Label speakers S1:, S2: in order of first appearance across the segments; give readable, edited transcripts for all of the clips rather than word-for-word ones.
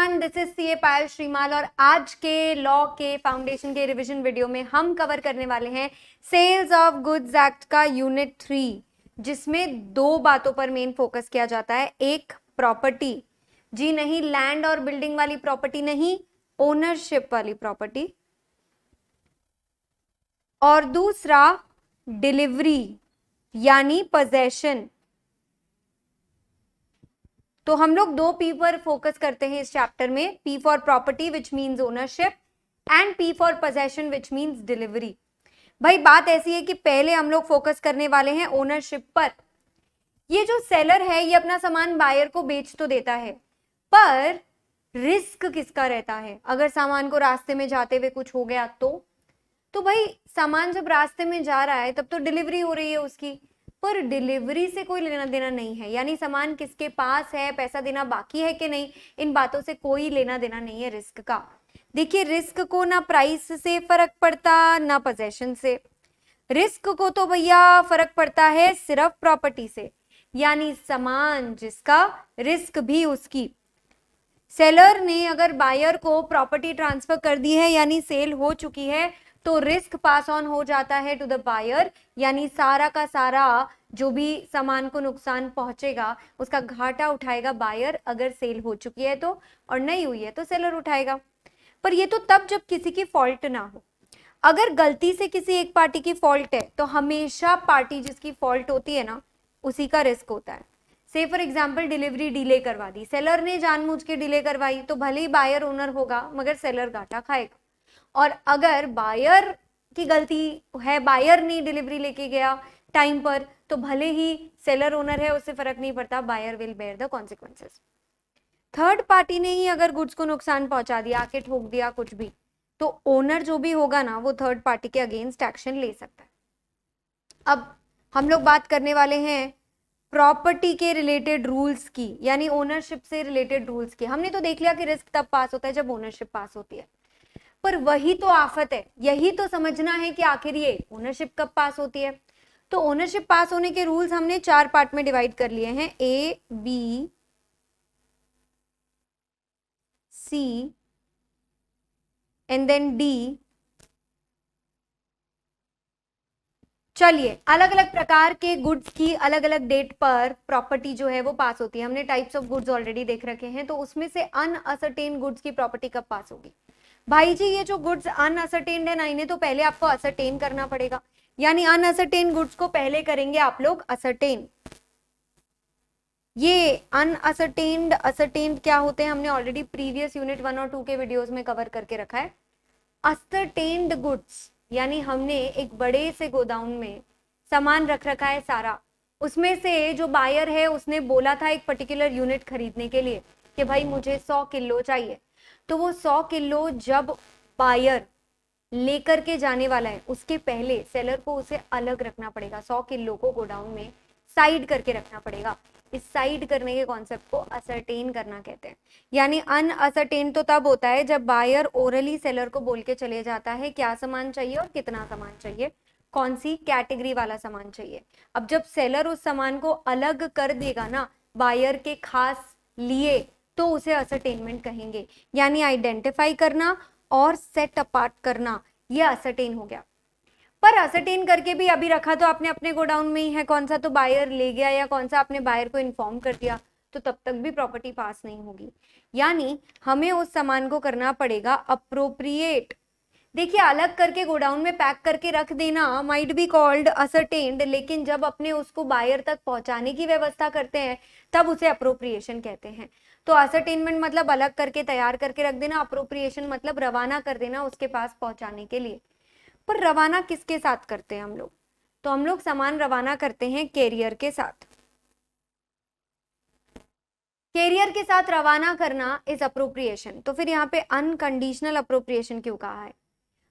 S1: Everyone, this is CA पायल श्रीमाल और आज के लॉ के फाउंडेशन के रिवीजन वीडियो में हम कवर करने वाले हैं सेल्स ऑफ गुड्स एक्ट का यूनिट 3, जिसमें दो बातों पर मेन फोकस किया जाता है। एक प्रॉपर्टी, जी नहीं लैंड और बिल्डिंग वाली प्रॉपर्टी नहीं, ओनरशिप वाली प्रॉपर्टी, और दूसरा डिलीवरी यानी पोजेशन। तो हम लोग दो पी पर फोकस करते हैं इस चैप्टर में, P for property which means ownership and P for possession which means delivery. भाई बात ऐसी है कि पहले हम लोग फोकस करने वाले हैं ओनरशिप पर। ये जो सेलर है ये अपना सामान बायर को बेच तो देता है, पर रिस्क किसका रहता है? अगर सामान को रास्ते में जाते हुए कुछ हो गया तो भाई सामान जब रास्ते में जा रहा है तब तो डिलीवरी हो रही है उसकी, पर डिलीवरी से कोई लेना देना नहीं है। यानी सामान किसके पास है, पैसा देना बाकी है कि नहीं, इन बातों से कोई लेना देना नहीं है रिस्क का। देखिए रिस्क को ना प्राइस से फर्क पड़ता ना पोजेशन से, रिस्क को तो भैया फर्क पड़ता है सिर्फ प्रॉपर्टी से, यानी सामान जिसका रिस्क भी उसकी। सेलर ने अगर बायर को प्रॉपर्टी ट्रांसफर कर दी है यानी सेल हो चुकी है, तो रिस्क पास ऑन हो जाता है टू द बायर, यानी सारा का सारा जो भी सामान को नुकसान पहुंचेगा उसका घाटा उठाएगा बायर अगर सेल हो चुकी है तो, और नहीं हुई है तो सेलर उठाएगा। पर ये तो तब जब किसी की फॉल्ट ना हो। अगर गलती से किसी एक पार्टी की फॉल्ट है तो हमेशा पार्टी जिसकी फॉल्ट होती है ना उसी का रिस्क होता है। से फॉर एग्जाम्पल डिलीवरी डिले करवा दी, सेलर ने जानबूझ के डिले करवाई तो भले ही बायर ओनर होगा मगर सेलर घाटा खाएगा। और अगर बायर की गलती है, बायर ने डिलीवरी लेके गया टाइम पर, तो भले ही सेलर ओनर है उससे फर्क नहीं पड़ता, buyer will bear the consequences. Third party ने ही अगर गुड्स को नुकसान पहुंचा दिया, आके ठोक दिया कुछ भी, तो ओनर जो भी होगा ना वो थर्ड पार्टी के अगेंस्ट एक्शन ले सकता है। अब हम लोग बात करने वाले हैं प्रॉपर्टी के रिलेटेड रूल्स की, यानी ओनरशिप से रिलेटेड रूल्स की। हमने तो देख लिया कि रिस्क तब पास होता है जब ओनरशिप पास होती है, पर वही तो आफत है, यही तो समझना है कि आखिर ये ओनरशिप कब पास होती है। तो ओनरशिप पास होने के रूल्स हमने 4 पार्ट में डिवाइड कर लिए हैं, A B C and then D. चलिए अलग अलग प्रकार के गुड्स की अलग अलग डेट पर प्रॉपर्टी जो है वो पास होती है। हमने टाइप्स ऑफ गुड्स ऑलरेडी देख रखे हैं, तो उसमें से अनअसर्टेन गुड्स की प्रॉपर्टी कब पास होगी? भाई जी ये जो गुड्स अनअसर्टेन्ड है ना, इन्हें तो पहले आपको असरटेन करना पड़ेगा, यानी अनअसर्टेन गुड्स को पहले करेंगे आप लोग असरटेन। ये अनअसरटेन्ड असरटेन्ड क्या होते हैं हमने ऑलरेडी प्रीवियस यूनिट 1 और 2 के वीडियोस में कवर करके रखा है। असरटेन्ड गुड्स यानी हमने एक बड़े से गोदाउन में सामान रख रखा है सारा, उसमें से जो बायर है उसने बोला था एक पर्टिकुलर यूनिट खरीदने के लिए कि भाई मुझे 100 किलो चाहिए, तो वो 100 किलो जब बायर लेकर के जाने वाला है उसके पहले सेलर को उसे अलग रखना पड़ेगा। 100 किलो को गोडाउन में साइड करके रखना पड़ेगा। इस साइड करने के कॉन्सेप्ट को असरटेन करना कहते हैं। यानी अनअसरटेन तो तब होता है जब बायर ओरली सेलर को बोल के चले जाता है क्या सामान चाहिए और कितना सामान चाहिए, कौन सी कैटेगरी वाला सामान चाहिए। अब जब सेलर उस सामान को अलग कर देगा ना बायर के खास लिए, तो उसे असरटेनमेंट कहेंगे। यानी आइडेंटिफाई करना और सेट अपार्ट करना, ये असरटेन हो गया। पर असरटेन करके भी अभी रखा तो आपने अपने गोडाउन में ही है, कौन सा तो बायर ले गया या कौन सा आपने बायर को इन्फॉर्म कर दिया, तो तब तक भी प्रॉपर्टी पास नहीं होगी। यानी हमें उस सामान को करना पड़ेगा अप्रोप्रिएट। देखिए अलग करके गोडाउन में पैक करके रख देना माइट बी कॉल्ड असरटेन्ड, लेकिन जब अपने उसको बायर तक पहुंचाने की व्यवस्था करते हैं तब उसे अप्रोप्रिएशन कहते हैं। तो असरटेनमेंट मतलब अलग करके तैयार करके रख देना, अप्रोप्रिएशन मतलब रवाना कर देना उसके पास पहुंचाने के लिए। पर रवाना किसके साथ करते हैं हम लोग? तो हम लोग सामान रवाना करते हैं कैरियर के साथ। कैरियर के साथ रवाना करना इज अप्रोप्रिएशन। तो फिर यहाँ पे अनकंडीशनल अप्रोप्रिएशन क्यों कहा है?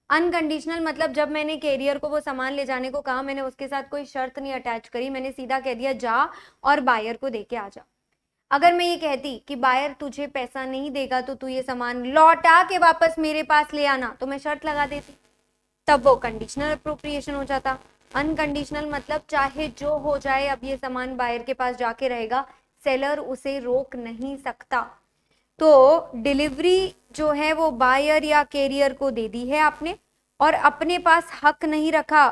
S1: अनकंडीशनल मतलब जब मैंने कैरियर को वो सामान ले जाने को कहा, मैंने उसके साथ कोई शर्त नहीं अटैच करी, मैंने सीधा कह दिया जा और बायर को दे के आ जा। अगर मैं ये कहती कि बायर तुझे पैसा नहीं देगा तो तू ये सामान लौटा के वापस मेरे पास ले आना, तो मैं शर्त लगा देती, तब वो कंडीशनल अप्रोप्रिएशन हो जाता। अनकंडीशनल मतलब चाहे जो हो जाए अब ये सामान बायर के पास जाके रहेगा, सेलर उसे रोक नहीं सकता। तो डिलीवरी जो है वो बायर या कैरियर को दे दी है आपने, और अपने पास हक नहीं रखा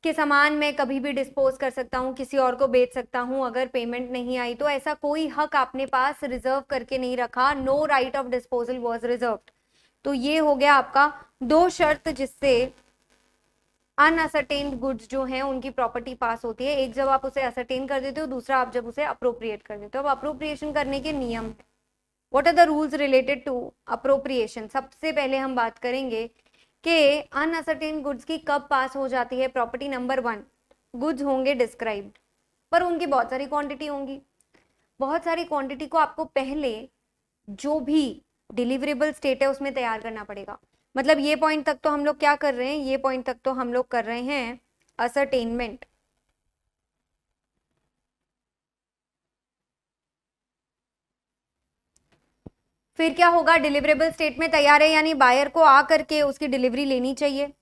S1: कि सामान मैं कभी भी डिस्पोज कर सकता हूँ, किसी और को बेच सकता हूँ अगर पेमेंट नहीं आई। तो ऐसा कोई हक आपने पास रिजर्व करके नहीं रखा, no right of disposal was reserved. तो ये हो गया आपका दो शर्त जिससे अनअसर्टेन्ड गुड्स जो हैं उनकी प्रॉपर्टी पास होती है। एक जब आप उसे असरटेन कर देते हो, दूसरा आप जब उसे अप्रोप्रिएट कर देते हो। अब अप्रोप्रिएशन करने के नियम है। What are the rules related to appropriation? सबसे पहले हम बात करेंगे कि अनअसर्टेन गुड्स की कब पास हो जाती है प्रॉपर्टी। नंबर 1, गुड्स होंगे डिस्क्राइब्ड, पर उनकी बहुत सारी क्वांटिटी होंगी। बहुत सारी क्वांटिटी को आपको पहले जो भी डिलीवरेबल स्टेट है उसमें तैयार करना पड़ेगा। मतलब ये पॉइंट तक तो हम लोग क्या कर रहे हैं, ये पॉइंट तक तो हम लोग कर रहे हैं असरटेनमेंट। फिर क्या होगा, डिलीवरेबल स्टेट में तैयार है यानी बायर को आ करके उसकी डिलीवरी लेनी चाहिए।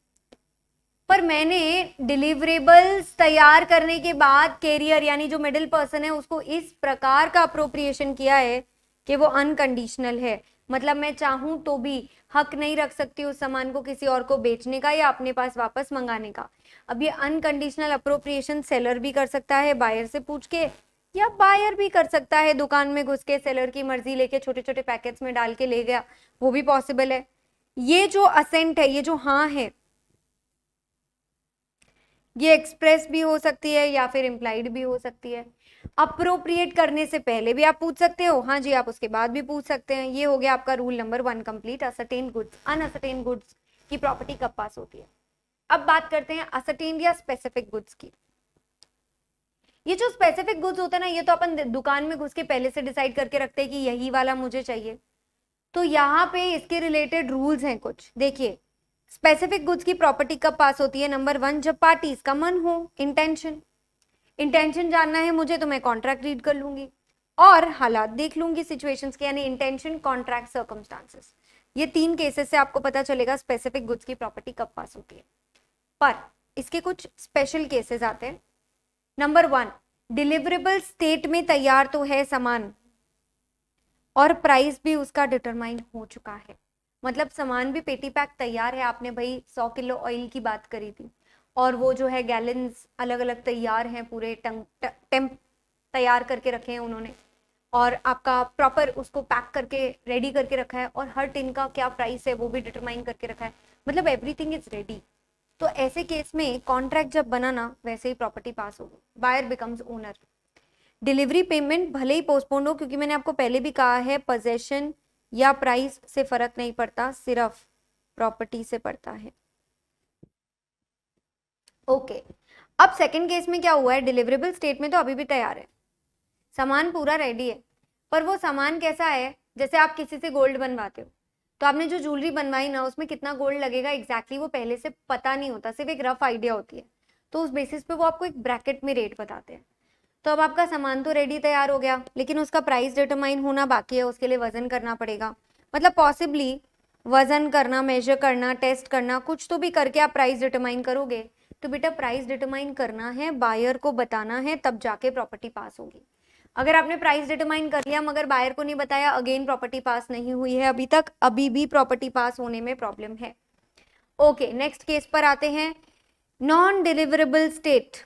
S1: पर मैंने डिलीवरेबल्स तैयार करने के बाद कैरियर यानी जो मिडिल पर्सन है उसको इस प्रकार का अप्रोप्रिएशन किया है कि वो अनकंडीशनल है। मतलब मैं चाहूं तो भी हक नहीं रख सकती उस सामान को किसी और को बेचने का या अपने पास वापस मंगाने का। अब ये अनकंडीशनल अप्रोप्रिएशन सेलर भी कर सकता है बायर से पूछ के, या बायर भी कर सकता है दुकान में घुस के, सेलर की मर्जी लेके छोटे छोटे पैकेट्स में डाल के ले गया, वो भी पॉसिबल है। ये जो असेंट है, ये जो हाँ है, ये एक्सप्रेस भी हो सकती है या फिर इम्प्लाइड भी हो सकती है। अप्रोप्रिएट करने से पहले भी आप पूछ सकते हो, हाँ जी, आप उसके बाद भी पूछ सकते हैं। ये हो गया आपका rule number 1 complete. Ascertain goods, uncertain goods की प्रॉपर्टी कब पास होती है। अब बात करते हैं असर्टेन या स्पेसिफिक गुड्स की। ये जो स्पेसिफिक गुड्स होता है ना, ये तो अपन दुकान में घुस के पहले से डिसाइड करके रखते हैं कि यही वाला मुझे चाहिए। तो यहाँ पे इसके रिलेटेड रूल्स हैं कुछ, देखिए। स्पेसिफिक गुड्स की प्रॉपर्टी कब पास होती है? नंबर 1, जब पार्टीज का मन हो, इंटेंशन। इंटेंशन जानना है मुझे तो मैं कॉन्ट्रैक्ट रीड कर लूंगी और हालात देख लूंगी सिचुएशंस के, यानी इंटेंशन, कॉन्ट्रैक्ट, सर्कमस्टांसेस। ये 3 केसेस से आपको पता चलेगा स्पेसिफिक गुड्स की प्रॉपर्टी कब पास होती है। पर इसके कुछ स्पेशल केसेस आते हैं। नंबर 1, डिलीवरेबल स्टेट में तैयार तो है सामान और प्राइस भी उसका डिटरमाइन हो चुका है। मतलब सामान भी पेटी पैक तैयार है, आपने भाई 100 किलो ऑयल की बात करी थी और वो जो है गैलन्स अलग अलग तैयार हैं, पूरे टेम्प तैयार करके रखे हैं उन्होंने, और आपका प्रॉपर उसको पैक करके रेडी करके रखा है, और हर टिन का क्या प्राइस है वो भी डिटरमाइन करके रखा है। मतलब एवरीथिंग इज रेडी। तो ऐसे केस में कॉन्ट्रैक्ट जब बनाना, वैसे ही प्रॉपर्टी पास होगी, buyer becomes owner. Delivery payment भले ही पोस्टपोन्ड हो, क्योंकि मैंने आपको पहले भी कहा है पोजेशन या प्राइस से फर्क नहीं पड़ता, सिर्फ प्रॉपर्टी से पड़ता है। ओके, अब सेकंड केस में क्या हुआ है, डिलीवरेबल स्टेट में तो अभी भी तैयार है, सामान पूरा रेडी है, पर वो सामान कैसा है, जैसे आप किसी से गोल्ड बनवाते हो तो आपने जो ज्वेलरी बनवाई ना, उसमें कितना गोल्ड लगेगा एग्जैक्टली वो पहले से पता नहीं होता, सिर्फ एक रफ आइडिया होती है। तो उस बेसिस पे वो आपको एक ब्रैकेट में रेट बताते हैं। तो अब आपका सामान तो रेडी तैयार हो गया, लेकिन उसका प्राइस डिटरमाइन होना बाकी है, उसके लिए वजन करना पड़ेगा। मतलब पॉसिबली वजन करना, मेजर करना, टेस्ट करना, कुछ तो भी करके आप प्राइस डिटरमाइन करोगे। तो बेटा प्राइस डिटरमाइन करना है, बायर को बताना है, तब जाके प्रॉपर्टी पास होगी। अगर आपने प्राइस डिटरमाइन कर लिया मगर बायर को नहीं बताया, अगेन प्रॉपर्टी पास नहीं हुई है अभी तक, अभी भी प्रॉपर्टी पास होने में प्रॉब्लम है। ओके, नेक्स्ट केस पर आते हैं। नॉन डिलीवरेबल स्टेट,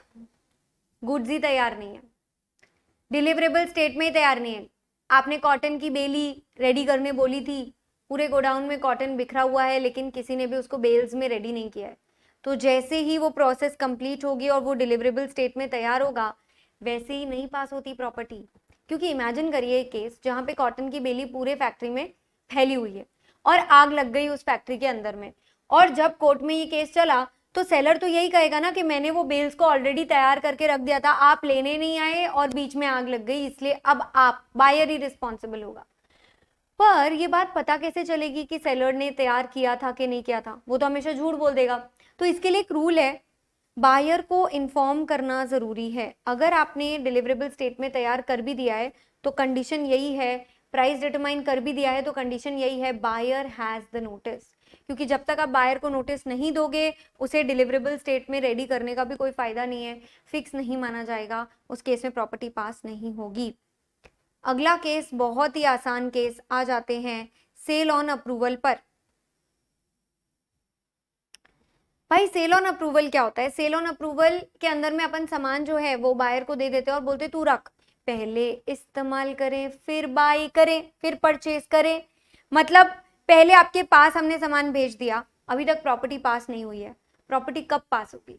S1: गुड्स ही तैयार नहीं है, डिलीवरेबल स्टेट में ही तैयार नहीं है। आपने कॉटन की बेली रेडी करने बोली थी, पूरे गोडाउन में कॉटन बिखरा हुआ है, लेकिन किसी ने भी उसको बेल्स में रेडी नहीं किया है। तो जैसे ही वो प्रोसेस कंप्लीट होगी और वो डिलीवरेबल स्टेट में तैयार होगा, वैसे ही नहीं पास होती प्रॉपर्टी। क्योंकि इमेजिन करिए एक केस जहाँ पे कॉटन की बेली पूरे फैक्ट्री में फैली हुई है और आग लग गई उस फैक्ट्री के अंदर में, और जब कोर्ट में ये केस चला तो सेलर तो यही कहेगा ना कि मैंने वो बेल्स को ऑलरेडी तैयार करके रख दिया था, आप लेने नहीं आए और बीच में आग लग गई, इसलिए अब आप बायर ही रिस्पॉन्सिबल होगा। पर ये बात पता कैसे चलेगी कि सेलर ने तैयार किया था कि नहीं किया था? वो तो हमेशा झूठ बोल देगा। तो इसके लिए एक रूल है, बायर को इन्फॉर्म करना जरूरी है। अगर आपने डिलीवरेबल स्टेट में तैयार कर भी दिया है तो कंडीशन यही है, प्राइस डिटरमाइन कर भी दिया है तो कंडीशन यही है, बायर हैज द नोटिस। क्योंकि जब तक आप बायर को नोटिस नहीं दोगे, उसे डिलीवरेबल स्टेट में रेडी करने का भी कोई फायदा नहीं है, फिक्स नहीं माना जाएगा, उस केस में प्रॉपर्टी पास नहीं होगी। अगला केस बहुत ही आसान केस, आ जाते हैं सेल ऑन अप्रूवल पर। भाई सेल ऑन अप्रूवल क्या होता है? सेल ऑन अप्रूवल के अंदर में अपन सामान जो है वो बायर को दे देते हैं और बोलते तू रख, पहले इस्तेमाल करें, फिर बाई करें, फिर परचेज करें। मतलब पहले आपके पास हमने सामान भेज दिया, अभी तक प्रॉपर्टी पास नहीं हुई है। प्रॉपर्टी कब पास होगी?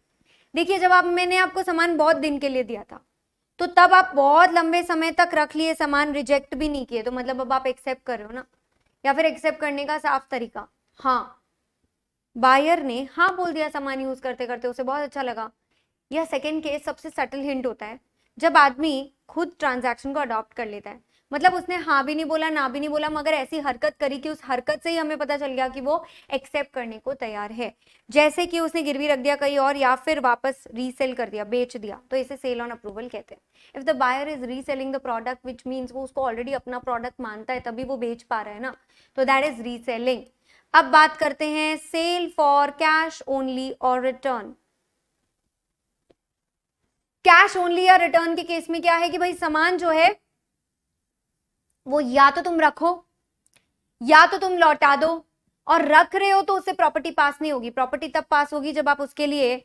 S1: देखिए जब मैंने आपको सामान बहुत दिन के लिए दिया था, तो तब आप बहुत लंबे समय तक रख लिए सामान, रिजेक्ट भी नहीं किए, तो मतलब अब आप एक्सेप्ट कर रहे हो ना। या फिर एक्सेप्ट करने का साफ तरीका, हाँ बायर ने हाँ बोल दिया सामान यूज करते करते, उसे बहुत अच्छा लगा। यह सेकंड केस सबसे सटल हिंट होता है, जब आदमी खुद ट्रांजैक्शन को अडॉप्ट कर लेता है। मतलब उसने हाँ भी नहीं बोला, ना भी नहीं बोला, मगर ऐसी हरकत करी कि उस हरकत से ही हमें पता चल गया कि वो एक्सेप्ट करने को तैयार है। जैसे कि उसने गिरवी रख दिया कहीं और, या फिर वापस रीसेल कर दिया, बेच दिया, तो इसे सेल ऑन अप्रूवल कहते हैं। If the buyer is reselling the product, which means वो उसको ऑलरेडी अपना प्रोडक्ट मानता है, तभी वो बेच पा रहा है ना, तो दैट इज रीसेलिंग। अब बात करते हैं सेल फॉर कैश ओनली और रिटर्न। कैश ओनली या रिटर्न के केस में क्या है कि भाई सामान जो है वो या तो तुम रखो या तो तुम लौटा दो, और रख रहे हो तो उससे प्रॉपर्टी पास नहीं होगी। प्रॉपर्टी तब पास होगी जब आप उसके लिए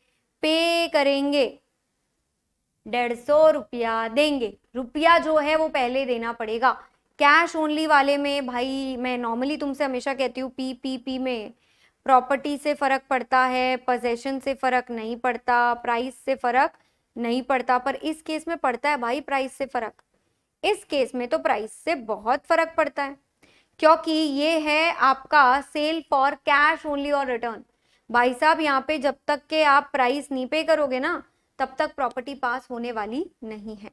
S1: पे करेंगे, 150 रुपया देंगे। रुपया जो है वो पहले देना पड़ेगा। कैश ओनली वाले में भाई मैं नॉर्मली तुमसे हमेशा कहती हूँ, पी में प्रॉपर्टी से फर्क पड़ता है, पोजेशन से फर्क नहीं पड़ता, प्राइस से फर्क नहीं पड़ता, पर इस केस में पड़ता है भाई प्राइस से फर्क। इस केस में तो प्राइस से बहुत फर्क पड़ता है, क्योंकि ये है आपका सेल फॉर कैश ओनली और रिटर्न। भाई साहब यहाँ पे जब तक के आप प्राइस नहीं पे करोगे ना, तब तक प्रॉपर्टी पास होने वाली नहीं है।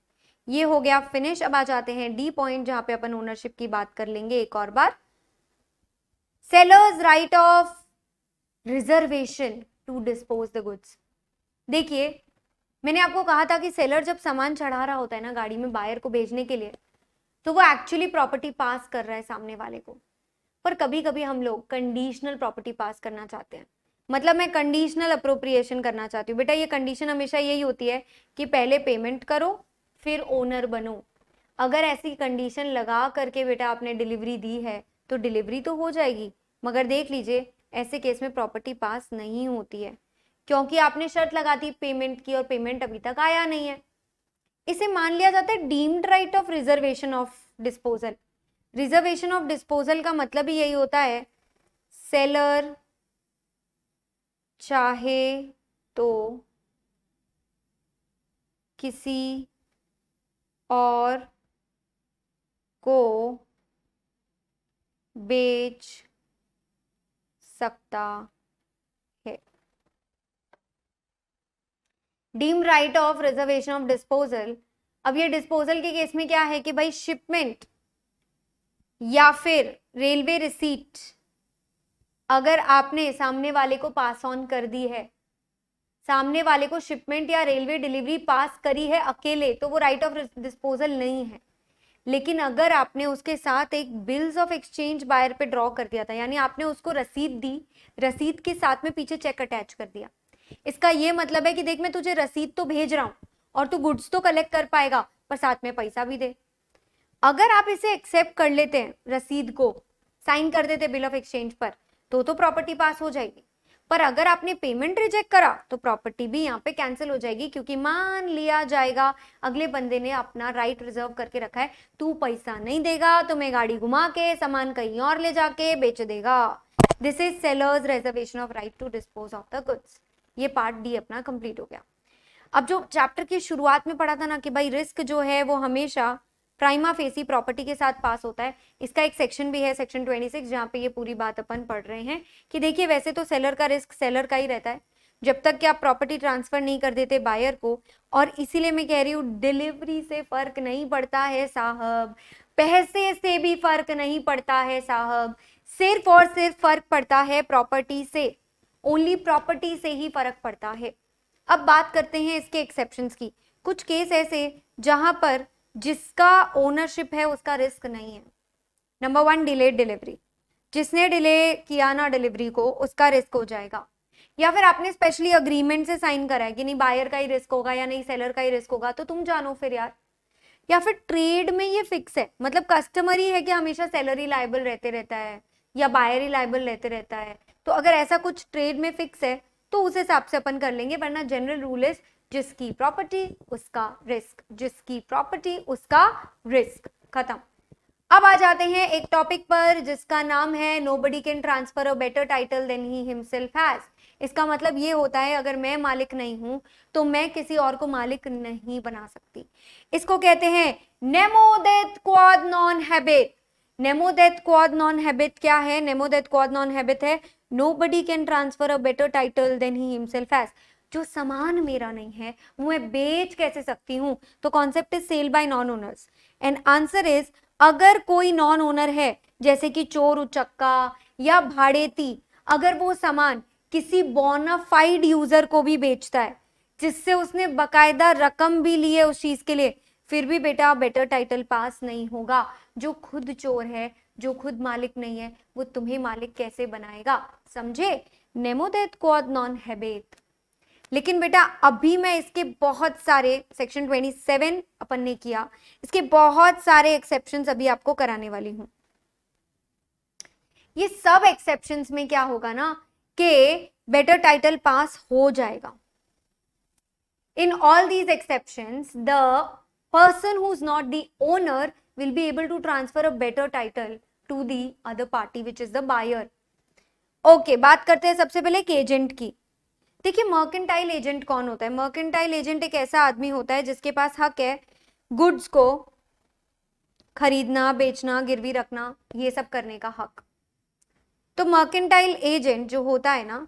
S1: ये हो गया फिनिश। अब आ जाते हैं डी पॉइंट, जहां पे अपन ओनरशिप की बात कर लेंगे एक और बार। Sellers right of reservation to dispose the goods. देखिए मैंने आपको कहा था कि सेलर जब सामान चढ़ा रहा होता है ना गाड़ी में बायर को भेजने के लिए, तो वो एक्चुअली प्रॉपर्टी पास कर रहा है सामने वाले को। पर कभी कभी हम लोग कंडीशनल प्रॉपर्टी पास करना चाहते हैं, मतलब मैं कंडीशनल अप्रोप्रिएशन करना चाहती हूँ। बेटा ये कंडीशन हमेशा यही होती है कि पहले पेमेंट करो फिर ओनर बनो। अगर ऐसी कंडीशन लगा करके बेटा आपने डिलीवरी दी है तो डिलीवरी तो हो जाएगी, मगर देख लीजिए ऐसे केस में प्रॉपर्टी पास नहीं होती है, क्योंकि आपने शर्त लगा दी पेमेंट की और पेमेंट अभी तक आया नहीं है। इसे मान लिया जाता है deemed right of reservation of disposal. Reservation of disposal का मतलब ही यही होता है, सेलर चाहे तो किसी और को बेच सकता है। Deemed right of reservation of disposal. अब ये डिस्पोजल के केस में क्या है कि भाई शिपमेंट या फिर रेलवे रिसीट अगर आपने सामने वाले को पास ऑन कर दी है, सामने वाले को शिपमेंट या रेलवे डिलीवरी पास करी है अकेले, तो वो राइट ऑफ डिस्पोजल नहीं है। लेकिन अगर आपने उसके साथ एक बिल्स ऑफ एक्सचेंज बायर पे ड्रॉ कर दिया था, यानी आपने उसको रसीद दी, रसीद के साथ में पीछे चेक अटैच कर दिया, इसका ये मतलब है कि देख मैं तुझे रसीद तो भेज रहा हूं और तू गुड्स तो कलेक्ट कर पाएगा, पर साथ में पैसा भी दे। अगर आप इसे एक्सेप्ट कर लेते हैं, रसीद को साइन कर देते बिल ऑफ एक्सचेंज पर, तो प्रॉपर्टी पास हो जाएगी। पर अगर आपने पेमेंट रिजेक्ट करा तो प्रॉपर्टी भी यहाँ पे कैंसिल हो जाएगी, क्योंकि मान लिया जाएगा अगले बंदे ने अपना राइट रिजर्व करके रखा है, तू पैसा नहीं देगा तो मैं गाड़ी घुमा के सामान कहीं और ले जाके बेच देगा। This is seller's reservation of right to dispose of the goods. ये पार्ट डी अपना कंप्लीट हो गया। अब जो चैप्टर की शुरुआत में पढ़ा था ना कि भाई रिस्क जो है वो हमेशा प्राइमा फेसी प्रॉपर्टी के साथ पास होता है, इसका एक सेक्शन भी है सेक्शन 26, जहाँ पे ये पूरी बात अपन पढ़ रहे हैं कि देखिए वैसे तो सेलर का रिस्क सेलर का ही रहता है जब तक कि आप प्रॉपर्टी ट्रांसफर नहीं कर देते बायर को। और इसीलिए मैं कह रही हूँ डिलीवरी से फर्क नहीं पड़ता है साहब, पैसे से भी फर्क नहीं पड़ता है साहब, सिर्फ और सिर्फ फर्क पड़ता है प्रॉपर्टी से, ओनली प्रॉपर्टी से ही फर्क पड़ता है। अब बात करते हैं इसके एक्सेप्शंस की। कुछ केस ऐसे जहां पर जिसका ओनरशिप है उसका रिस्क नहीं है। नंबर 1 डिलेड डिलीवरी, जिसने डिले किया ना डिलीवरी को उसका रिस्क हो जाएगा। या फिर आपने स्पेशली अग्रीमेंट से साइन करा है कि नहीं बायर का ही रिस्क होगा या नहीं सेलर का ही रिस्क होगा, तो तुम जानो फिर यार। या फिर ट्रेड में ये फिक्स है, मतलब कस्टमर ही है कि हमेशा सेलर ही लायबल रहता है या बायर ही लायबल रहता है, तो अगर ऐसा कुछ ट्रेड में फिक्स है तो उस हिसाब से अपन कर लेंगे, वरना जनरल रूल इज जिसकी प्रॉपर्टी उसका रिस्क, जिसकी प्रॉपर्टी उसका रिस्क, खत्म। अब आ जाते हैं एक टॉपिक पर जिसका नाम है nobody can transfer a better title than he himself has. इसका मतलब ये होता है अगर मैं मालिक नहीं हूं तो मैं किसी और को मालिक नहीं बना सकती। इसको कहते हैं nemo dat quod non habet. Nemo dat quod non habet क्या है? Nemo dat quod non habet है nobody can transfer a better title than he himself has. जो सामान मेरा नहीं है वो मैं बेच कैसे सकती हूं? तो concept is sale by non owners and answer is अगर कोई नॉन ओनर है जैसे कि चोर उचक्का या भाड़ेती, अगर वो सामान किसी बोनाफाइड यूजर को भी बेचता है जिससे उसने बकायदा रकम भी ली है उस चीज के लिए, फिर भी बेटा बेटर टाइटल पास नहीं होगा। जो खुद चोर है, जो खुद मालिक नहीं है, वो तुम्हें मालिक कैसे बनाएगा? समझे? Nemo dat quod non habit. लेकिन बेटा अभी मैं इसके बहुत सारे सेक्शन 27 अपन ने किया, इसके बहुत सारे एक्सेप्शंस अभी आपको कराने वाली हूं। ये सब एक्सेप्शंस में क्या होगा ना कि बेटर टाइटल पास हो जाएगा। In all these exceptions the person who is not the owner will be able to transfer a better title to the other party which is the buyer. Okay, बात करते हैं सबसे पहले एक agent की। देखिए मर्केंटाइल एजेंट कौन होता है? मर्केंटाइल एजेंट एक ऐसा आदमी होता है जिसके पास हक है गुड्स को खरीदना, बेचना, गिरवी रखना, ये सब करने का हक। तो मर्केंटाइल एजेंट जो होता है ना,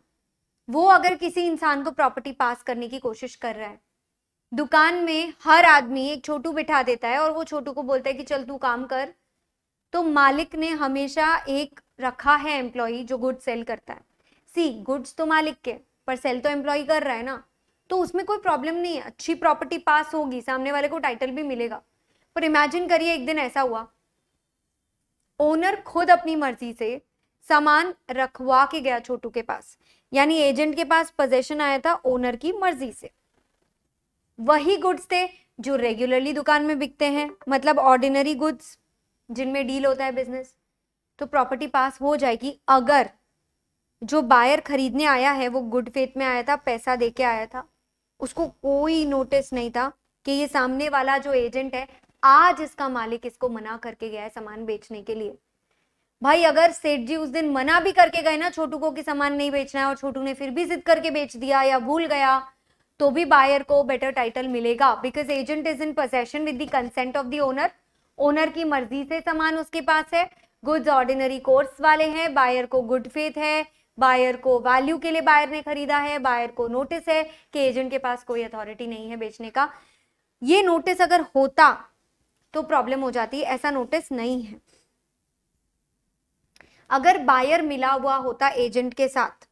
S1: वो अगर किसी इंसान को प्रॉपर्टी पास करने की कोशिश कर रहा है, दुकान में हर आदमी एक छोटू बिठा देता है और वो छोटू को बोलता है कि चल तू काम कर, तो मालिक ने हमेशा एक रखा है एम्प्लॉई जो गुड्स सेल करता है। सी गुड्स तो मालिक के, पर सेल तो एम्प्लॉय कर रहा है ना, तो उसमें कोई प्रॉब्लम नहीं है, अच्छी प्रॉपर्टी पास होगी, सामने वाले को टाइटल भी मिलेगा। पर इमेजिन करिए एक दिन ऐसा हुआ, ओनर खुद अपनी मर्जी से सामान रखवा के गया छोटू के पास, यानी एजेंट के पास पोजेशन आया था ओनर की मर्जी से। वही गुड्स थे जो रेगुलरली दुकान में बिकते हैं, मतलब ऑर्डिनरी गुड्स जिनमें डील होता है बिजनेस, तो प्रॉपर्टी पास हो जाएगी अगर जो बायर खरीदने आया है वो गुड फेथ में आया था, पैसा देके आया था, उसको कोई नोटिस नहीं था कि ये सामने वाला जो एजेंट है आज इसका मालिक इसको मना करके गया है सामान बेचने के लिए। भाई अगर सेठ जी उस दिन मना भी करके गए ना छोटू को कि सामान नहीं बेचना है और छोटू ने फिर भी जिद करके बेच दिया या भूल गया, तो भी बायर को बेटर टाइटल मिलेगा, because agent is in possession with the consent of the owner. Owner की मर्जी से सामान उसके पास है, गुड्स ऑर्डिनरी कोर्स वाले हैं, बायर को गुड फेथ है, बायर को वैल्यू के लिए बायर ने खरीदा है, बायर को नोटिस है कि एजेंट के पास कोई अथॉरिटी नहीं है बेचने का। ये नोटिस अगर होता तो प्रॉब्लम हो जाती, ऐसा नोटिस नहीं है। अगर बायर मिला हुआ होता एजेंट के साथ,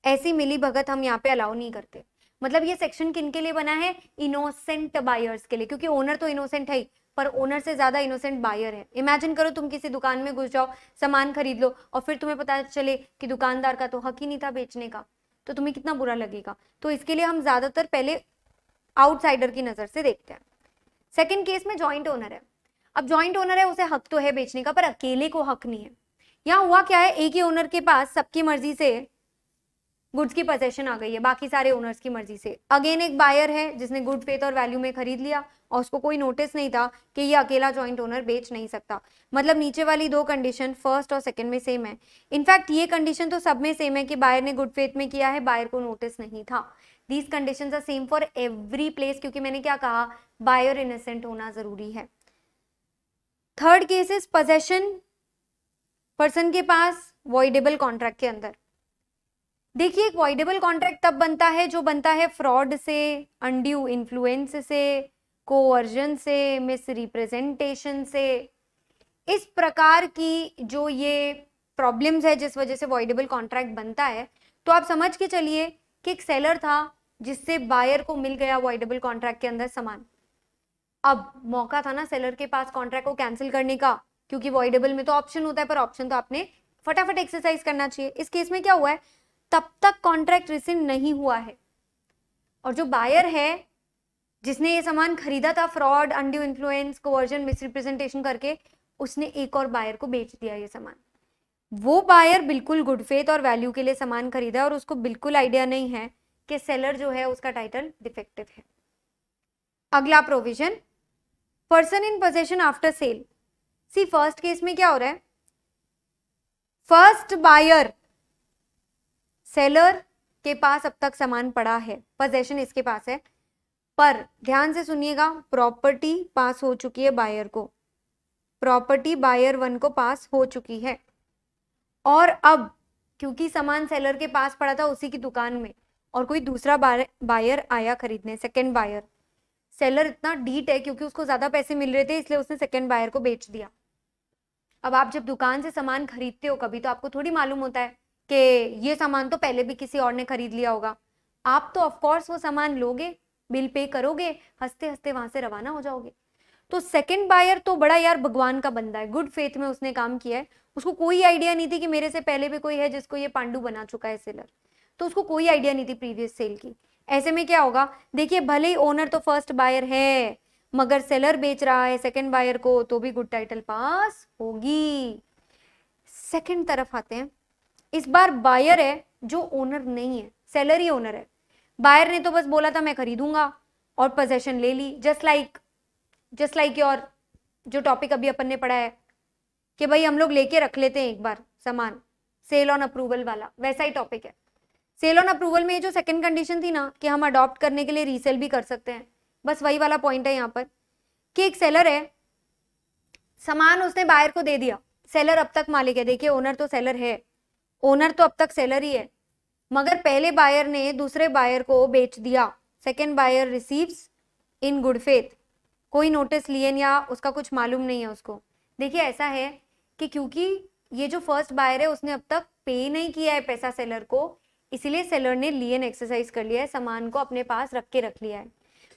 S1: ऐसी मिली भगत हम यहाँ पे अलाउ नहीं करते। मतलब ये सेक्शन किन के लिए बना है? इनोसेंट बायर्स के लिए, क्योंकि ओनर तो इनोसेंट है ही, पर ओनर से ज्यादा इनोसेंट बायर है। इमेजिन करो तुम किसी दुकान में घुस जाओ, सामान खरीद लो और फिर तुम्हें पता चले कि दुकानदार का तो हक ही नहीं था बेचने का, तो तुम्हें कितना बुरा लगेगा। तो इसके लिए हम ज्यादातर पहले आउटसाइडर की नजर से देखते हैं। सेकेंड केस में जॉइंट ओनर है। अब जॉइंट ओनर है, उसे हक तो है बेचने का, पर अकेले को हक नहीं है। यहाँ हुआ क्या है, एक ही ओनर के पास सबकी मर्जी से गुड्स की पोजेशन आ गई है, बाकी सारे ओनर्स की मर्जी से। अगेन एक बायर है जिसने गुड फेथ और वैल्यू में खरीद लिया और उसको कोई नोटिस नहीं था कि ये अकेला जॉइंट ओनर बेच नहीं सकता। मतलब नीचे वाली दो कंडीशन फर्स्ट और सेकंड में सेम है। इनफैक्ट ये कंडीशन तो सब में सेम है कि बायर ने गुड फेथ में किया है, बायर को नोटिस नहीं था। These conditions are same for every place, क्योंकि मैंने क्या कहा, बायर इनोसेंट होना जरूरी है। Third case is possession person के पास वॉइडेबल कॉन्ट्रैक्ट के अंदर। देखिए एक वॉइडेबल कॉन्ट्रैक्ट तब बनता है जो बनता है फ्रॉड से, अनड्यू इन्फ्लुएंस से, कोवर्जन से, मिस रिप्रेजेंटेशन से। इस प्रकार की जो ये प्रॉब्लम्स है जिस वजह से वॉइडेबल कॉन्ट्रैक्ट बनता है, तो आप समझ के चलिए कि एक सेलर था जिससे बायर को मिल गया वॉइडेबल कॉन्ट्रैक्ट के अंदर सामान। अब मौका था ना सेलर के पास कॉन्ट्रैक्ट को कैंसिल करने का, क्योंकि वॉइडेबल में तो ऑप्शन होता है, पर ऑप्शन तो आपने फटाफट एक्सरसाइज करना चाहिए। इस केस में क्या हुआ है, तब तक कॉन्ट्रैक्ट रिसिंड नहीं हुआ है और जो बायर है जिसने ये सामान खरीदा था fraud, undue influence, coercion, misrepresentation करके, उसने एक और बायर को बेच दिया ये सामान। वो बायर बिल्कुल गुड फेथ और वैल्यू के लिए सामान खरीदा और उसको बिल्कुल आइडिया नहीं है कि सेलर जो है उसका टाइटल डिफेक्टिव है। अगला provision, person in possession after sale. See first case में क्या हो रहा है, फर्स्ट बायर, सेलर के पास अब तक सामान पड़ा है, पोजेशन इसके पास है, पर ध्यान से सुनिएगा, प्रॉपर्टी पास हो चुकी है बायर को, प्रॉपर्टी बायर 1 को पास हो चुकी है। और अब क्योंकि सामान सेलर के पास पड़ा था उसी की दुकान में और कोई दूसरा बायर आया खरीदने, सेकंड बायर, सेलर इतना डीट है क्योंकि उसको ज्यादा पैसे मिल रहे थे इसलिए उसने सेकंड बायर को बेच दिया। अब आप जब दुकान से सामान खरीदते हो कभी तो आपको थोड़ी मालूम होता है कि ये सामान तो पहले भी किसी और ने खरीद लिया होगा। आप तो ऑफकोर्स वो सामान लोगे, बिल पे करोगे, हंसते हंसते वहां से रवाना हो जाओगे। तो सेकंड बायर तो बड़ा यार भगवान का बंदा है, गुड फेथ में उसने काम किया है, उसको कोई आइडिया नहीं थी कि मेरे से पहले भी कोई है जिसको ये पांडु बना चुका है सेलर, तो उसको कोई आइडिया नहीं थी प्रीवियस सेल की। ऐसे में क्या होगा, देखिए भले ही ओनर तो फर्स्ट बायर है मगर सेलर बेच रहा है सेकंड बायर को, तो भी गुड टाइटल पास होगी। सेकंड तरफ आते हैं, इस बार बायर है जो ओनर नहीं है, सेलर ही ओनर है। बायर ने तो बस बोला था मैं खरीदूंगा और पोजेशन ले ली, जस्ट लाइक योर जो टॉपिक अभी अपन ने पढ़ा है कि भाई हम लोग लेके रख लेते हैं एक बार सामान, सेल ऑन अप्रूवल वाला, वैसा ही टॉपिक है। सेल ऑन अप्रूवल में जो सेकंड कंडीशन थी ना कि हम अडॉप्ट करने के लिए रीसेल भी कर सकते हैं, बस वही वाला पॉइंट है यहाँ पर कि एक सेलर है, सामान उसने बायर को दे दिया, सेलर अब तक मालिक है, देखिए ओनर तो सेलर है, ओनर तो अब तक सेलर ही है, मगर पहले बायर ने दूसरे बायर को बेच दिया, second buyer receives in good faith, कोई नोटिस लियन या उसका कुछ मालूम नहीं है उसको। देखिए ऐसा है कि क्योंकि ये जो फर्स्ट बायर है उसने अब तक पे नहीं किया है पैसा सेलर को, इसीलिए सेलर ने लियन एक्सरसाइज कर लिया है, सामान को अपने पास रख लिया है।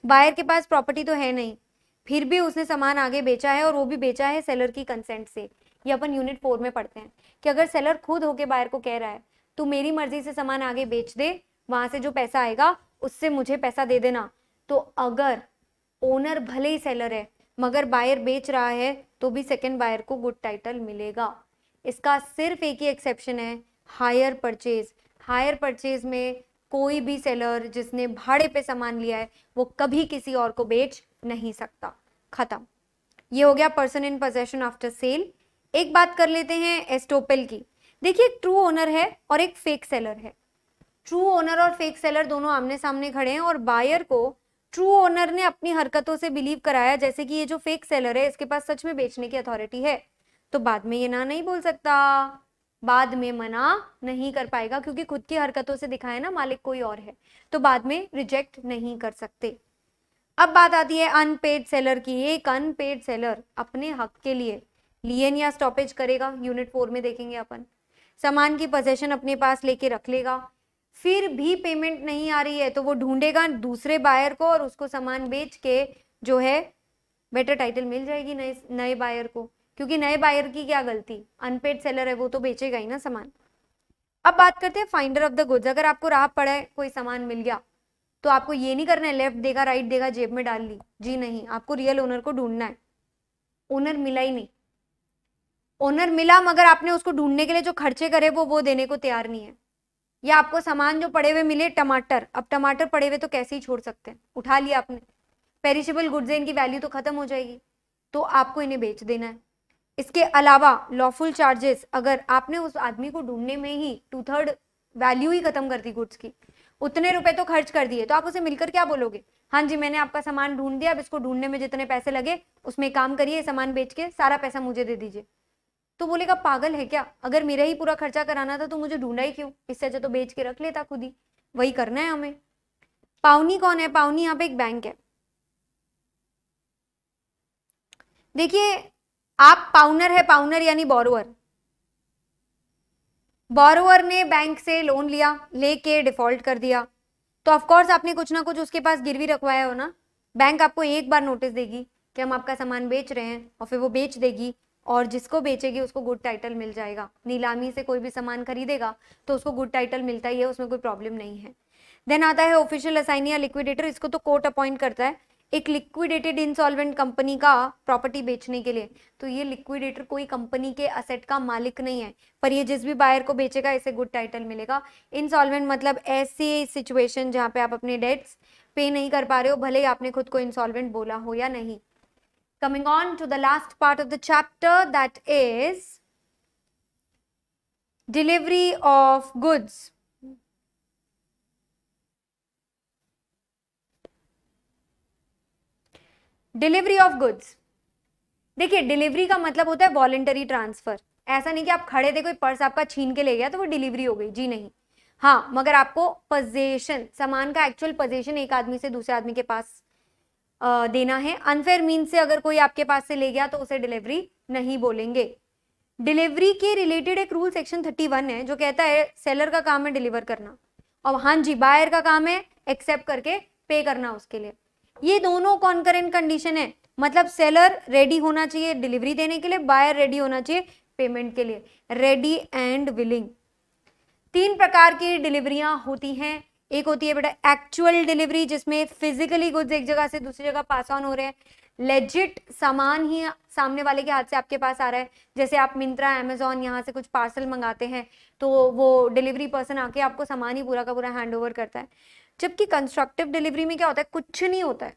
S1: बायर के पास प्रॉपर्टी तो है नहीं, फिर भी उसने सामान आगे बेचा है और वो भी बेचा है सेलर की कंसेंट से। ये अपन यूनिट 4 में पढ़ते हैं कि अगर सेलर खुद होके बायर को कह रहा है तू मेरी मर्जी से सामान आगे बेच दे, वहां से जो पैसा आएगा उससे मुझे पैसा दे देना, तो अगर ओनर भले ही सेलर है मगर बायर बेच रहा है तो भी सेकंड बायर को गुड टाइटल मिलेगा। इसका सिर्फ एक ही एक्सेप्शन है, हायर परचेज। हायर परचेज में कोई भी सेलर जिसने भाड़े पे सामान लिया है वो कभी किसी और को बेच नहीं सकता, खत्म। ये हो गया person in possession after cell. एक बात कर लेते हैं एस्टोपेल की। देखिए एक ट्रू ओनर है और एक फेक सेलर है, ट्रू ओनर और फेक सेलर दोनों आमने सामने खड़े हैं और बायर को ट्रू ओनर ने अपनी हरकतों से बिलीव कराया जैसे कि ये जो फेक सेलर है इसके पास सच में बेचने की अथॉरिटी है, तो बाद में ये ना नहीं बोल सकता, बाद में मना नहीं कर पाएगा क्योंकि खुद की हरकतों से दिखाया ना मालिक कोई और है, तो बाद में रिजेक्ट नहीं कर सकते। अब बात आती है अनपेड सेलर की। एक अनपेड सेलर अपने हक के लिए लियन या स्टॉपेज करेगा, यूनिट 4 में देखेंगे अपन, सामान की पोजेशन अपने पास लेके रख लेगा, फिर भी पेमेंट नहीं आ रही है तो वो ढूंढेगा दूसरे बायर को और उसको सामान बेच के जो है बेटर टाइटल मिल जाएगी नए बायर को, क्योंकि नए बायर की क्या गलती, अनपेड सेलर है वो तो बेचेगा ही ना सामान। अब बात करते हैं फाइंडर ऑफ द गुड्स। अगर आपको राह पड़ा है कोई सामान मिल गया तो आपको ये नहीं करना है लेफ्ट देगा राइट देगा जेब में डाल ली, जी नहीं, आपको रियल ओनर को ढूंढना है। ओनर मिला ही नहीं, ओनर मिला मगर आपने उसको ढूंढने के लिए जो खर्चे करे वो देने को तैयार नहीं है। या आपको सामान जो पड़े हुए मिले टमाटर, अब टमाटर पड़े हुए तो कैसे ही छोड़ सकते हैं, उठा लिया आपने, पेरिशेबल गुड्स है, इनकी वैल्यू तो खत्म हो जाएगी, तो आपको इन्हें बेच देना है। इसके अलावा लॉफुल चार्जेस, अगर आपने उस आदमी को ढूंढने में ही 2/3 वैल्यू ही खत्म कर दी गुड्स की, उतने रुपए तो खर्च कर दिए, तो आप उसे मिलकर क्या बोलोगे, हाँ जी मैंने आपका सामान ढूंढ दिया, अब इसको ढूंढने में जितने पैसे लगे उसमें काम करिए, सामान बेच के सारा पैसा मुझे दे दीजिए। तो बोलेगा पागल है क्या, अगर मेरा ही पूरा खर्चा कराना था तो मुझे ढूंढा ही क्यों, इससे अच्छा तो बेच के रख लेता खुद ही, वही करना है हमें। पाउनी कौन है, पाउनी यहाँ पे एक बैंक है। देखिए आप पाउनर है, पाउनर यानी बोरोवर, बोरोवर ने बैंक से लोन लिया, लेके डिफॉल्ट कर दिया, तो ऑफकोर्स आपने कुछ ना कुछ उसके पास गिरवी रखवाया हो ना। बैंक आपको एक बार नोटिस देगी कि हम आपका सामान बेच रहे हैं और फिर वो बेच देगी और जिसको बेचेगी उसको गुड टाइटल मिल जाएगा। नीलामी से कोई भी सामान खरीदेगा तो उसको गुड टाइटल मिलता ही है, उसमें कोई प्रॉब्लम नहीं है। देन आता है ऑफिशियल असाइनी या लिक्विडेटर, इसको तो कोर्ट अपॉइंट करता है। एक लिक्विडेटेड इंसॉल्वेंट कंपनी का प्रॉपर्टी बेचने के लिए, तो ये लिक्विडेटर कोई कंपनी के असेट का मालिक नहीं है, पर ये जिस भी बायर को बेचेगा इसे गुड टाइटल मिलेगा। इंसॉल्वेंट मतलब ऐसी सिचुएशन जहां पे आप अपने डेट्स पे नहीं कर पा रहे हो, भले ही आपने खुद को इंसॉल्वेंट बोला हो या नहीं। Coming on to the last part of the chapter, that is delivery of goods. Delivery of goods, देखिए डिलीवरी का मतलब होता है वॉलेंटरी ट्रांसफर। ऐसा नहीं कि आप खड़े थे, कोई पर्स आपका छीन के ले गया तो वो डिलीवरी हो गई, जी नहीं। हाँ, मगर आपको पोजेशन, सामान का एक्चुअल पोजेशन एक आदमी से दूसरे आदमी के पास देना है। अनफेयर मीन से अगर कोई आपके पास से ले गया तो उसे डिलीवरी नहीं बोलेंगे। डिलीवरी के रिलेटेड एक रूल सेक्शन 31 है जो कहता है सेलर का काम है डिलीवर करना, और हाँ जी बायर का काम है एक्सेप्ट करके पे करना उसके लिए। ये दोनों कॉन्करेंट कंडीशन है, मतलब सेलर रेडी होना चाहिए डिलीवरी देने के लिए, बायर रेडी होना चाहिए पेमेंट के लिए, रेडी एंड विलिंग। 3 प्रकार की डिलीवरियां होती हैं। एक होती है बेटा एक्चुअल डिलीवरी, जिसमें फिजिकली गुड्स एक जगह से दूसरी जगह पास ऑन हो रहे हैं, लेजिट सामान ही सामने वाले के हाथ से आपके पास आ रहा है। जैसे आप मिंत्रा, अमेजॉन यहाँ से कुछ पार्सल मंगाते हैं तो वो डिलीवरी पर्सन आके आपको सामान ही पूरा का पूरा हैंड ओवर करता है। जबकि कंस्ट्रक्टिव डिलीवरी में क्या होता है, कुछ नहीं होता है,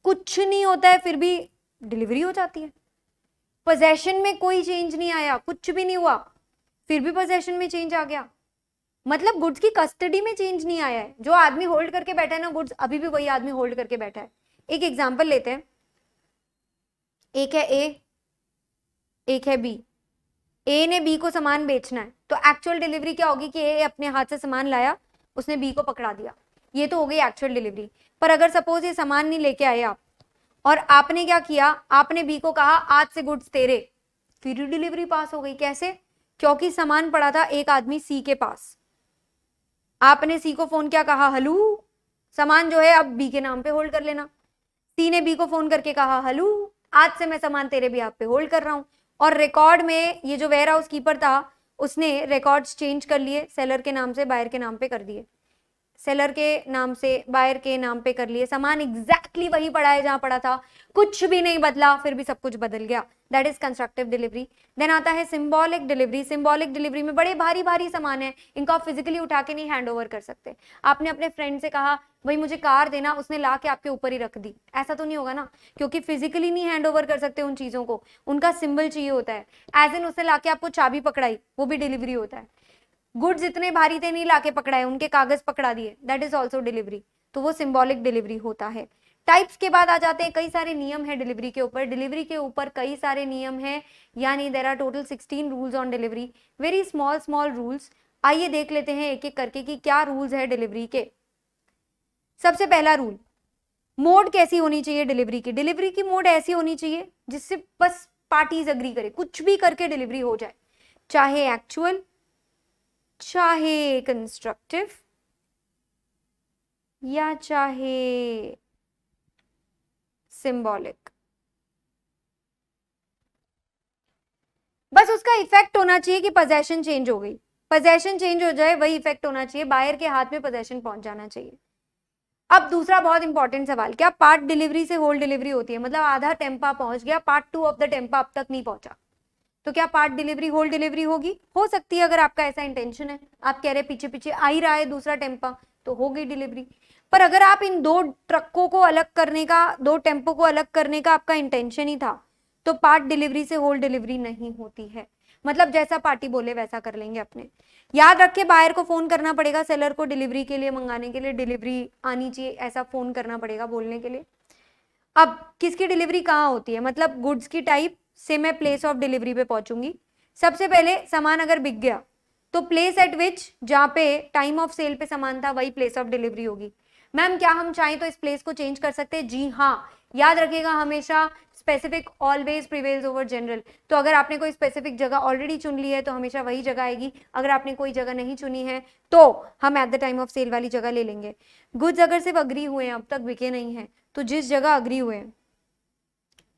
S1: कुछ नहीं होता है, फिर भी डिलीवरी हो जाती है। पोजेशन में कोई चेंज नहीं आया, कुछ भी नहीं हुआ, फिर भी पोजेशन में चेंज आ गया। मतलब गुड्स की कस्टडी में चेंज नहीं आया है। जो आदमी होल्ड करके बैठा है ना गुड्स, अभी भी वही आदमी होल्ड करके बैठा है। एक एग्जांपल लेते हैं, एक है ए, एक है बी। ए ने बी को सामान बेचना है, तो एक्चुअल डिलीवरी क्या होगी कि ए अपने हाथ से सामान लाया, उसने बी को पकड़ा दिया, ये तो हो गई एक्चुअल डिलीवरी। पर अगर सपोज ये सामान नहीं लेके आए आप, और आपने क्या किया, आपने बी को कहा आज से गुड्स तेरे, फिर डिलीवरी पास हो गई। कैसे? क्योंकि सामान पड़ा था एक आदमी सी के पास, आपने सी को फोन किया, कहा हलू सामान जो है अब बी के नाम पे होल्ड कर लेना। सी ने बी को फोन करके कहा हलू आज से मैं सामान तेरे भी आप पे होल्ड कर रहा हूं, और रिकॉर्ड में ये जो वेयर हाउस कीपर था उसने रिकॉर्ड्स चेंज कर लिए, सेलर के नाम से बायर के नाम पे कर दिए, सेलर के नाम से बायर के नाम पे कर लिए। सामान एग्जैक्टली वही पड़ा है जहां पड़ा था, कुछ भी नहीं बदला, फिर भी सब कुछ बदल गया। That is constructive delivery. Then आता है सिंबॉलिक डिलीवरी। सिंबॉलिक डिलीवरी में बड़े भारी भारी सामान है, इनको आप फिजिकली उठा के नहीं हैंड ओवर कर सकते। आपने अपने फ्रेंड से कहा भाई मुझे कार देना, उसने ला के आपके ऊपर ही रख दी, ऐसा तो नहीं होगा ना, क्योंकि फिजिकली नहीं हैंड ओवर कर सकते उन चीजों को, उनका सिंबल चाहिए होता है। एज इन उसने लाके आपको चाबी पकड़ाई, वो भी डिलीवरी होता है। गुड्स इतने भारी थे नहीं लाके पकड़ाए, उनके कागज पकड़ा दिए, दैट इज ऑल्सो डिलीवरी, तो वो सिंबॉलिक डिलीवरी होता है। टाइप्स के बाद आ जाते हैं, कई सारे नियम है डिलीवरी के ऊपर, डिलीवरी के ऊपर कई सारे नियम है, यानी there are total 16 rules on delivery, very small small rules. आइए देख लेते हैं एक एक करके कि क्या रूल्स है डिलीवरी के। सबसे पहला रूल, मोड कैसी होनी चाहिए डिलीवरी की। डिलीवरी की मोड ऐसी होनी चाहिए जिससे बस पार्टीज अग्री करे, कुछ भी करके डिलीवरी हो जाए, चाहे एक्चुअल चाहे कंस्ट्रक्टिव या चाहे सिंबॉलिक, बस उसका इफेक्ट होना चाहिए कि पोजेशन चेंज हो गई, पोजेशन चेंज हो जाए वही इफेक्ट होना चाहिए, बायर के हाथ में पोजेशन पहुंच जाना चाहिए। अब दूसरा बहुत इंपॉर्टेंट सवाल, क्या पार्ट डिलीवरी से होल डिलीवरी होती है? मतलब आधा टेम्पा पहुंच गया, पार्ट 2 ऑफ द टेम्पा अब तक नहीं पहुंचा, तो क्या पार्ट डिलीवरी होल डिलीवरी होगी? हो सकती है, अगर आपका ऐसा इंटेंशन है, आप कह रहे पीछे पीछे आ ही रहा है दूसरा टेम्पा, तो हो गई डिलीवरी। पर अगर आप इन दो ट्रकों को अलग करने का, दो टेम्पो को अलग करने का आपका इंटेंशन ही था, तो पार्ट डिलीवरी से होल डिलीवरी नहीं होती है। मतलब जैसा पार्टी बोले वैसा कर लेंगे अपने। याद रखे बायर को फोन करना पड़ेगा, सेलर को डिलीवरी के लिए मंगाने के लिए डिलीवरी आनी चाहिए, ऐसा फोन करना पड़ेगा बोलने के लिए। अब किसकी डिलीवरी कहाँ होती है, मतलब गुड्स की टाइप से मैं प्लेस ऑफ डिलीवरी पे पहुंचूंगी। सबसे पहले सामान अगर बिक गया तो प्लेस एट विच, जहां पे टाइम ऑफ सेल पे सामान था वही प्लेस ऑफ डिलीवरी होगी। मैम क्या हम चाहें तो इस प्लेस को चेंज कर सकते हैं? जी हाँ, याद रखिएगा हमेशा specific always prevails over general. तो अगर आपने कोई स्पेसिफिक जगह ऑलरेडी चुन ली है तो हमेशा वही जगह आएगी, अगर आपने कोई जगह नहीं चुनी है तो हम at the time of sale वाली जगह ले लेंगे। गुड्स अगर सिर्फ अग्री हुए हैं, अब तक बिके नहीं है, तो जिस जगह अग्री हुए हैं,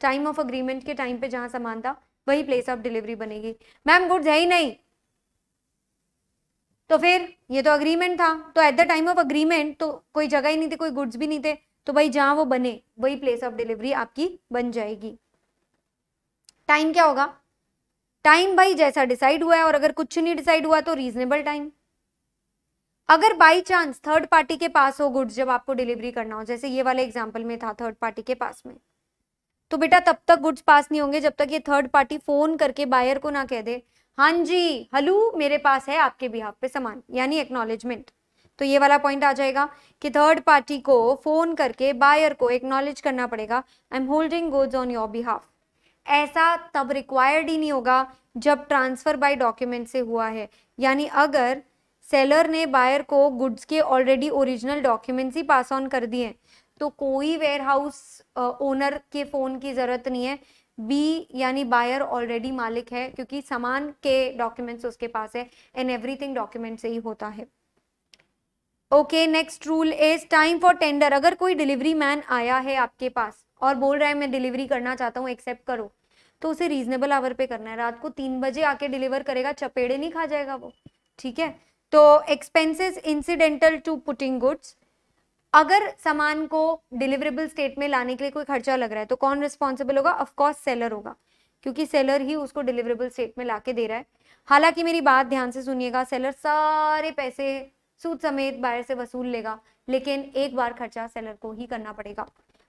S1: टाइम ऑफ अग्रीमेंट के टाइम पे जहां सामान था वही प्लेस ऑफ डिलीवरी बनेगी। मैम गुड्स है ही नहीं, तो फिर ये तो अग्रीमेंट था, तो eight the time of agreement तो कोई जगह ही नहीं थी, कोई गुड्स भी नहीं थे, तो भाई जहां वो बने वही प्लेस ऑफ डिलीवरी आपकी बन जाएगी। टाइम क्या होगा? टाइम भाई जैसा डिसाइड हुआ है, और अगर कुछ नहीं डिसाइड हुआ तो रीजनेबल टाइम। अगर बाई चांस थर्ड पार्टी के पास हो गुड्स जब आपको डिलीवरी करना हो, जैसे ये वाले एग्जांपल में था थर्ड पार्टी के पास में, तो बेटा तब तक गुड्स पास नहीं होंगे जब तक ये थर्ड पार्टी फोन करके बायर को ना कह दे हाँ जी हलू मेरे पास है आपके बिहाफ पे सामान, यानी एक्नॉलेजमेंट। तो ये वाला पॉइंट आ जाएगा कि थर्ड पार्टी को फोन करके बायर को एक्नॉलेज करना पड़ेगा, I am holding goods on your behalf. ऐसा तब रिक्वायर्ड ही नहीं होगा जब ट्रांसफर बाय डॉक्यूमेंट से हुआ है, यानी अगर सेलर ने बायर को गुड्स के already original documents he pass on कर दिए तो कोई वेयर हाउस ओनर के फोन की जरूरत नहीं है, बी यानी बायर ऑलरेडी मालिक है क्योंकि सामान के डॉक्यूमेंट्स उसके पास है एंड एवरीथिंग डॉक्यूमेंट से ही होता है। Okay, next rule is time for tender. अगर कोई डिलीवरी मैन आया है आपके पास और बोल रहा है मैं डिलीवरी करना चाहता हूँ एक्सेप्ट करो, तो उसे रीजनेबल आवर पे करना है। रात को 3 बजे आके डिलीवर करेगा, चपेड़े नहीं खा जाएगा वो, ठीक है। तो expenses incidental to putting goods, अगर सामान को डिलीवरेबल स्टेट में लाने के लिए कोई खर्चा लग रहा है तो कौन रिस्पॉन्सिबल होगा? ऑफ कोर्स सेलर होगा, क्योंकि सेलर ही उसको डिलीवरेबल स्टेट में लाके दे रहा है। हालांकि मेरी बात ध्यान से सुनिएगा, सेलर सारे पैसे सूद समेत बायर से वसूल लेगा, लेकिन एक बार खर्चा सेलर को ही करना पड़ेगा।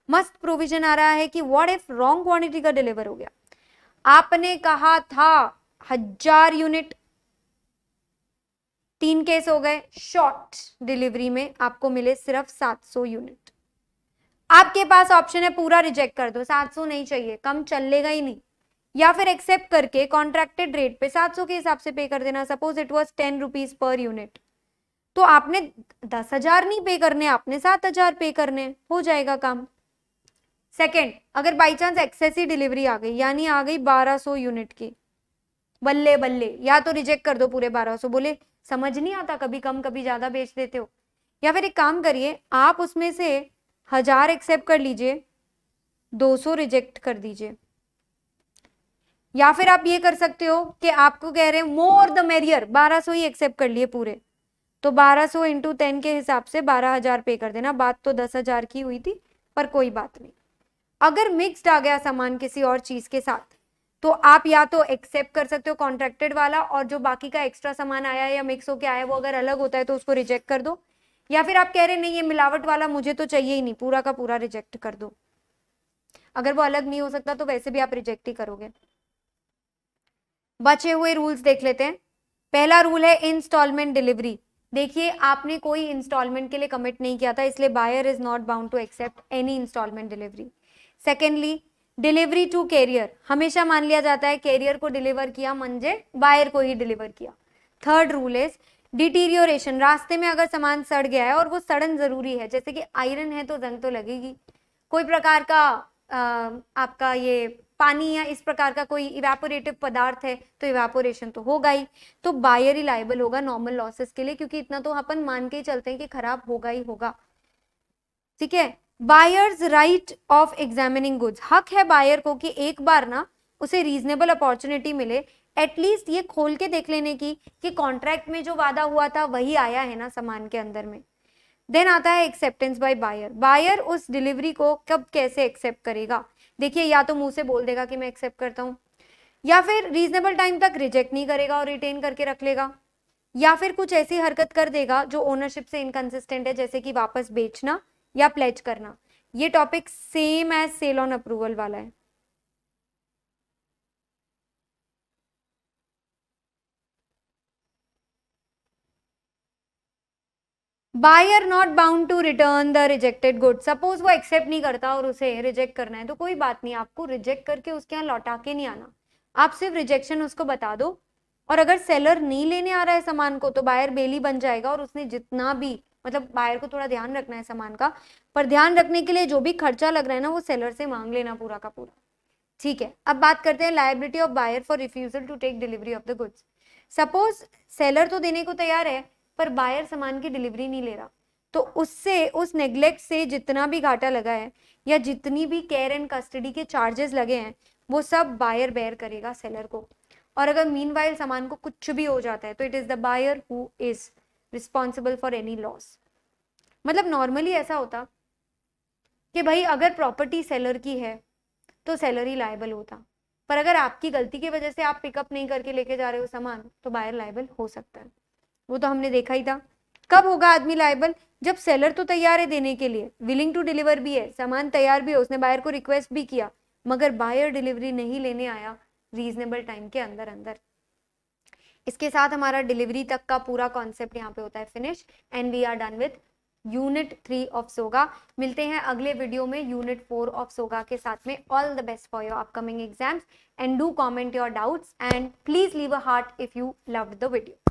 S1: मस्त प्रोविजन आ रहा है कि व्हाट इफ रॉन्ग क्वांटिटी का डिलीवर हो गया। आपने कहा था 1000 यूनिट, 3 केस हो गए, शॉर्ट डिलीवरी में आपको मिले सिर्फ 700 यूनिट। आपके पास ऑप्शन है पूरा रिजेक्ट कर दो, 700 नहीं चाहिए, कम चलेगा ही नहीं, या फिर एक्सेप्ट करके कॉन्ट्रैक्टेड रेट पे 700 के हिसाब से पे कर देना। Suppose it was 10 rupees per unit, तो आपने 10,000 नहीं पे करने, आपने 7,000 पे करने, हो जाएगा काम। सेकेंड, अगर बाई चांस एक्सेसिव डिलीवरी आ गई, यानी आ गई 1200 यूनिट की, बल्ले बल्ले, या तो रिजेक्ट कर दो पूरे 1200, बोले समझ नहीं आता कभी कम कभी ज्यादा बेच देते हो, या फिर एक काम करिए आप उसमें से 1000 एक्सेप्ट कर लीजिए, 200 रिजेक्ट कर दीजिए। या फिर आप ये कर सकते हो कि आपको कह रहे हैं मोर द मेरियर, 1200 ही एक्सेप्ट कर लिए पूरे, तो 1200 इंटू 10 के हिसाब से 12,000 पे कर देना। बात तो 10,000 की हुई थी, पर कोई बात नहीं। अगर मिक्स्ड आ गया सामान किसी और चीज के साथ, तो आप या तो एक्सेप्ट कर सकते हो कॉन्ट्रैक्टेड वाला, और जो बाकी का एक्स्ट्रा सामान आया है या मिक्स होके आया है वो अगर अलग होता है तो उसको रिजेक्ट कर दो, या फिर आप कह रहे नहीं ये मिलावट वाला मुझे तो चाहिए ही नहीं, पूरा का पूरा रिजेक्ट कर दो। अगर वो अलग नहीं हो सकता तो वैसे भी आप रिजेक्ट ही करोगे। बचे हुए रूल्स देख लेते हैं। पहला रूल है इंस्टॉलमेंट डिलीवरी। देखिए आपने कोई इंस्टॉलमेंट के लिए कमिट नहीं किया था, इसलिए buyer is not bound to accept any instalment delivery. Secondly, delivery to carrier, हमेशा मान लिया जाता है कैरियर को डिलीवर किया म्हणजे बायर को ही डिलीवर किया। थर्ड रूल इज डिटीरियोरेशन, रास्ते में अगर सामान सड़ गया है, और वो सड़न जरूरी है, जैसे कि आयरन है तो जंग तो लगेगी, कोई प्रकार का आपका ये पानी या इस प्रकार का कोई इवेपोरेटिव पदार्थ है तो इवेपोरेशन तो होगा ही, तो बायर ही लायबल होगा नॉर्मल लॉसेस के लिए, क्योंकि इतना तो अपन मान के ही चलते हैं कि खराब होगा ही होगा, ठीक है। Buyers right of examining goods, हक है बायर को कि एक बार ना उसे रीजनेबल अपॉर्चुनिटी मिले एटलीस्ट ये खोल के देख लेने की कि कॉन्ट्रैक्ट में जो वादा हुआ था वही आया है ना सामान के अंदर में। देन आता है एक्सेप्टेंस बाय बायर, बायर उस डिलीवरी को कब कैसे एक्सेप्ट करेगा। देखिए या तो मुंह से बोल देगा कि मैं एक्सेप्ट करता हूँ, या फिर रीजनेबल टाइम तक रिजेक्ट नहीं करेगा और रिटेन करके रख लेगा, या फिर कुछ ऐसी हरकत कर देगा जो ओनरशिप से इनकंसिस्टेंट है, जैसे कि वापस बेचना या प्लेज करना। ये topic same as sale on approval वाला है। Buyer not bound to return the rejected good, suppose वो एक्सेप्ट नहीं करता और उसे रिजेक्ट करना है तो कोई बात नहीं, आपको रिजेक्ट करके उसके यहाँ लौटा के नहीं आना, आप सिर्फ रिजेक्शन उसको बता दो। और अगर सेलर नहीं लेने आ रहा है सामान को तो बायर बेली बन जाएगा, और उसने जितना भी, मतलब बायर को थोड़ा ध्यान रखना है सामान का, पर ध्यान रखने के लिए जो भी खर्चा लग रहा है ना वो सेलर से मांग लेना पूरा का पूरा, ठीक है। अब बात करते हैं liability of buyer for refusal to take delivery of the goods. Suppose seller तो देने को तैयार है पर बायर सामान की डिलीवरी नहीं ले रहा, तो उससे उस नेग्लेक्ट से जितना भी घाटा लगा है या जितनी भी केयर एंड कस्टडी के चार्जेस लगे हैं वो सब बायर बेयर करेगा सेलर को। और अगर मीनवाइल सामान को कुछ भी हो जाता है तो it is the buyer who is responsible for any loss. मतलब नॉर्मली ऐसा होता कि भाई अगर प्रॉपर्टी सेलर की है तो सेलर ही लायबल होता, पर अगर आपकी गलती की वजह से आप पिकअप नहीं करके लेके जा रहे हो सामान तो बायर लायबल हो सकता है। वो तो हमने देखा ही था। कब होगा आदमी लायबल? जब सेलर तो तैयार है देने के लिए, विलिंग टू डिलीवर भी है, सामान तैयार भी है, उसने बायर को रिक्वेस्ट भी किया, मगर बायर डिलीवरी नहीं लेने आया रीजनेबल टाइम के अंदर अंदर। इसके साथ हमारा डिलीवरी तक का पूरा कॉन्सेप्ट यहाँ पे होता है finish, and we are done with unit 3 of SOGA. मिलते हैं अगले वीडियो में यूनिट 4 ऑफ सोगा के साथ में। All the best for your upcoming exams and do comment your doubts and please leave a heart if you loved the video.